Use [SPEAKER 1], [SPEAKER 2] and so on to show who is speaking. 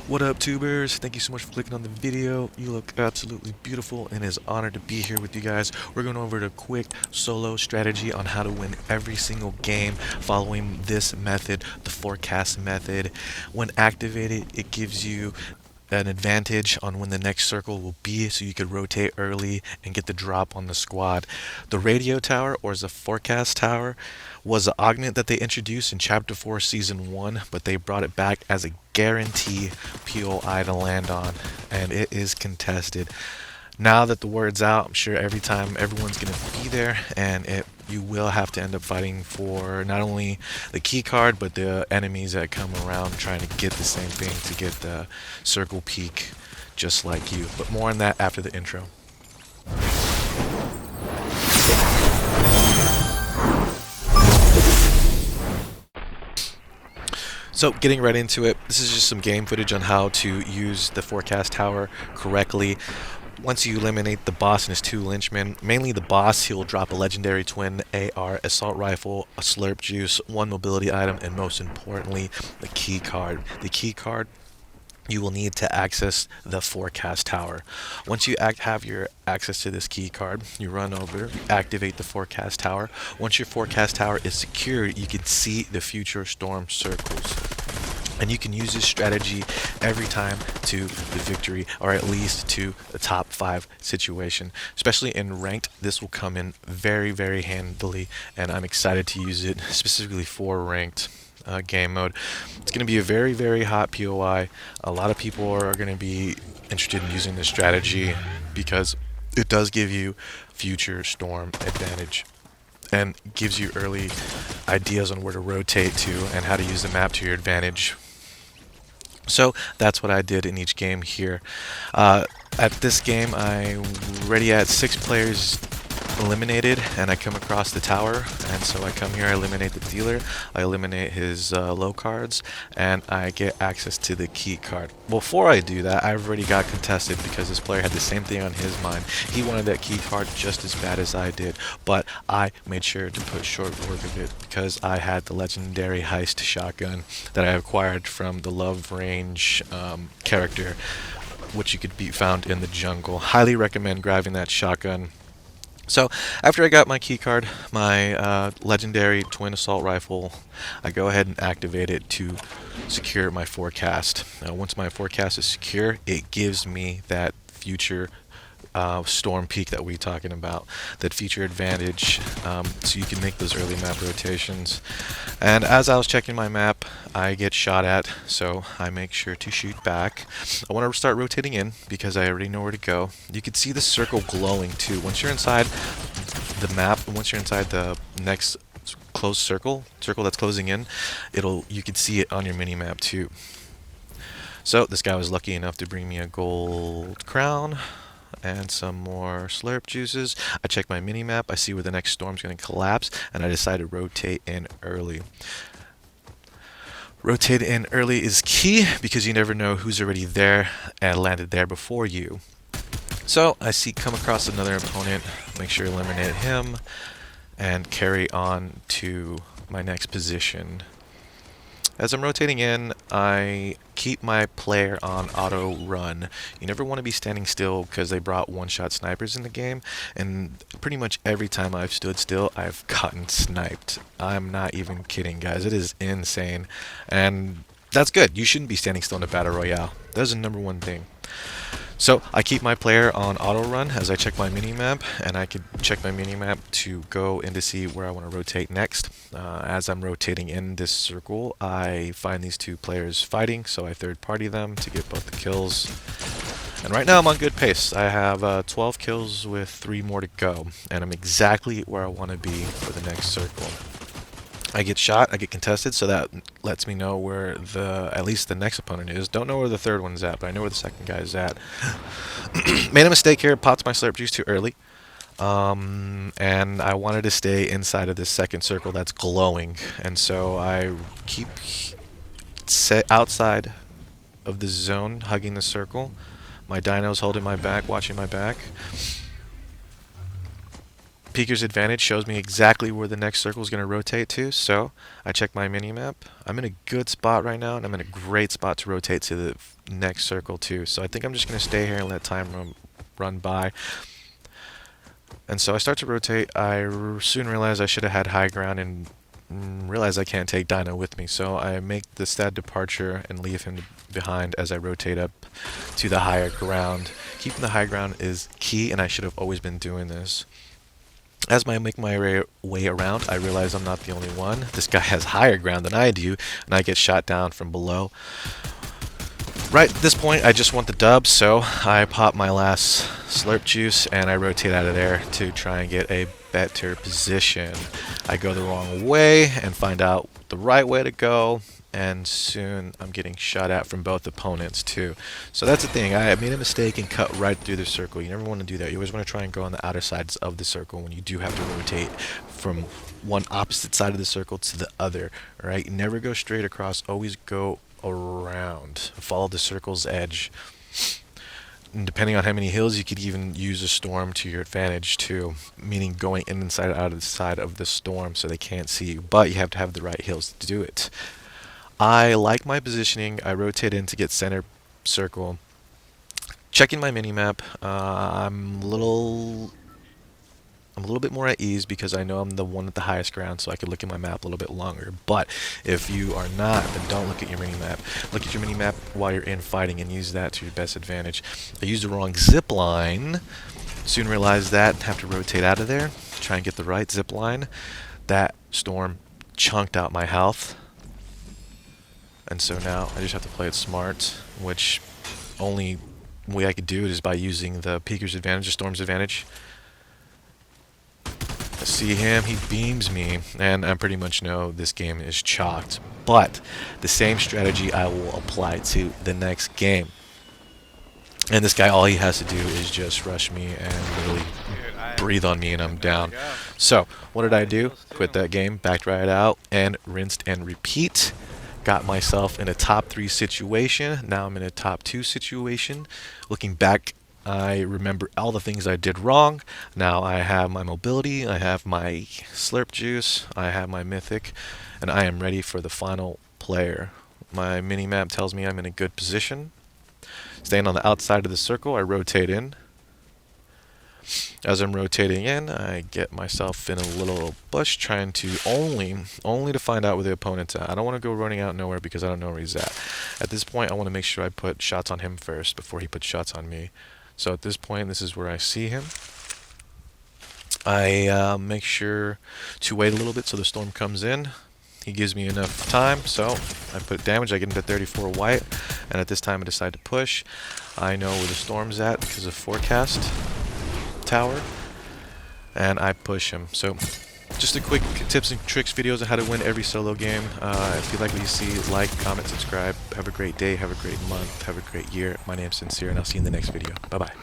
[SPEAKER 1] What up, tubers? Thank you so much for clicking on the video. You look absolutely beautiful and it's an honor to be here with you guys. We're going over the quick solo strategy on how to win every single game following this method, the forecast method. When activated, it gives you an advantage on when the next circle will be, so you could rotate early and get the drop on the squad. The radio tower, or the forecast tower, was an augment that they introduced in Chapter 4 Season 1, but they brought it back as a guarantee POI to land on, and it is contested. Now that the word's out, I'm sure every time everyone's going to be there, and you will have to end up fighting for not only the key card, but the enemies that come around trying to get the same thing to get the circle peak just like you. But more on that after the intro. So getting right into it, this is just some game footage on how to use the forecast tower correctly. Once you eliminate the boss and his two lynchmen, mainly the boss, he'll drop a legendary twin AR assault rifle, a slurp juice, one mobility item, and most importantly, the key card. The key card you will need to access the forecast tower. Once you have your access to this key card, you run over, activate the forecast tower. Once your forecast tower is secured, you can see the future storm circles. And you can use this strategy every time to the victory, or at least to the top 5 situation. Especially in ranked, this will come in very, very handily, and I'm excited to use it specifically for ranked game mode. It's going to be a very, very hot POI. A lot of people are going to be interested in using this strategy because it does give you future storm advantage and gives you early ideas on where to rotate to and how to use the map to your advantage. So that's what I did in each game here. At this game, I already had 6 players eliminated, and I come across the tower, and so I come here, I eliminate the dealer, I eliminate his low cards, and I get access to the key card. Before I do that, I've already got contested because this player had the same thing on his mind. He wanted that key card just as bad as I did, but I made sure to put short work of it because I had the legendary heist shotgun that I acquired from the Love Range character, which you could be found in the jungle. Highly recommend grabbing that shotgun. So after I got my keycard, my legendary twin assault rifle, I go ahead and activate it to secure my forecast. Once my forecast is secure, it gives me that future storm peak that we're talking about, that feature advantage, so you can make those early map rotations. And as I was checking my map, I get shot at, so I make sure to shoot back. I want to start rotating in because I already know where to go. You can see the circle glowing too. Once you're inside the map, once you're inside the next closed circle that's closing in, you can see it on your mini map too. So this guy was lucky enough to bring me a gold crown and some more slurp juices. I check my mini map, I see where the next storm's going to collapse, and I decide to rotate in early. Rotate in early is key because you never know who's already there and landed there before you. So I come across another opponent, make sure to eliminate him, and carry on to my next position. As I'm rotating in, I keep my player on auto run. You never want to be standing still because they brought one-shot snipers in the game, and pretty much every time I've stood still, I've gotten sniped. I'm not even kidding, guys. It is insane, and that's good. You shouldn't be standing still in a battle royale. That's the #1 thing. So I keep my player on auto run as I check my mini-map, and I could check my mini-map to go in to see where I want to rotate next. As I'm rotating in this circle, I find these 2 players fighting, so I third-party them to get both the kills. And right now I'm on good pace. I have 12 kills with 3 more to go, and I'm exactly where I want to be for the next circle. I get shot, I get contested, so that lets me know where at least the next opponent is. Don't know where the third one's at, but I know where the second guy is at. Made a mistake here, popped my slurp juice too early. And I wanted to stay inside of this second circle that's glowing. And so I keep outside of the zone, hugging the circle. My dino's holding my back, watching my back. Peeker's advantage shows me exactly where the next circle is going to rotate to, so I check my mini map. I'm in a good spot right now, and I'm in a great spot to rotate to the next circle too. So I think I'm just going to stay here and let time run by. And so I start to rotate. I soon realize I should have had high ground and realize I can't take Dino with me. So I make the stab departure and leave him behind as I rotate up to the higher ground. Keeping the high ground is key, and I should have always been doing this. As I make my way around, I realize I'm not the only one. This guy has higher ground than I do, and I get shot down from below. Right at this point, I just want the dub, so I pop my last slurp juice and I rotate out of there to try and get a better position. I go the wrong way and find out the right way to go, and soon I'm getting shot at from both opponents too. So that's the thing, I made a mistake and cut right through the circle. You never want to do that. You always want to try and go on the outer sides of the circle when you do have to rotate from one opposite side of the circle to the other. Alright, never go straight across, always go around. Follow the circle's edge. And depending on how many hills, you could even use a storm to your advantage too, meaning going in and out of the side of the storm so they can't see you, but you have to have the right hills to do it. I like my positioning. I rotate in to get center circle. Checking my mini-map, I'm a little bit more at ease because I know I'm the one at the highest ground, so I can look at my map a little bit longer. But if you are not, then don't look at your mini-map. Look at your mini-map while you're in fighting and use that to your best advantage. I used the wrong zip line. Soon realized that, have to rotate out of there, try and get the right zip line. That storm chunked out my health. And so now I just have to play it smart, which only way I could do it is by using the Peeker's advantage, the Storm's advantage. I see him, he beams me, and I pretty much know this game is chalked. But the same strategy I will apply to the next game. And this guy, all he has to do is just rush me and literally breathe on me and I'm down. So, what did I do? Quit that game, backed right out, and rinsed and repeat. Got myself in a top 3 situation. Now I'm in a top 2 situation. Looking back, I remember all the things I did wrong. Now I have my mobility, I have my slurp juice, I have my mythic, and I am ready for the final player. My mini-map tells me I'm in a good position. Staying on the outside of the circle, I rotate in. As I'm rotating in, I get myself in a little bush, trying to only to find out where the opponent's at. I don't want to go running out nowhere because I don't know where he's at. At this point, I want to make sure I put shots on him first before he puts shots on me. So at this point, this is where I see him. I make sure to wait a little bit so the storm comes in. He gives me enough time, so I put damage. I get into 34 white, and at this time I decide to push. I know where the storm's at because of forecast tower, and I push him. So just a quick tips and tricks videos on how to win every solo game. If you like what you see, like, comment, subscribe. Have a great day, have a great month, have a great year. My name's Sincere, and I'll see you in the next video. Bye bye.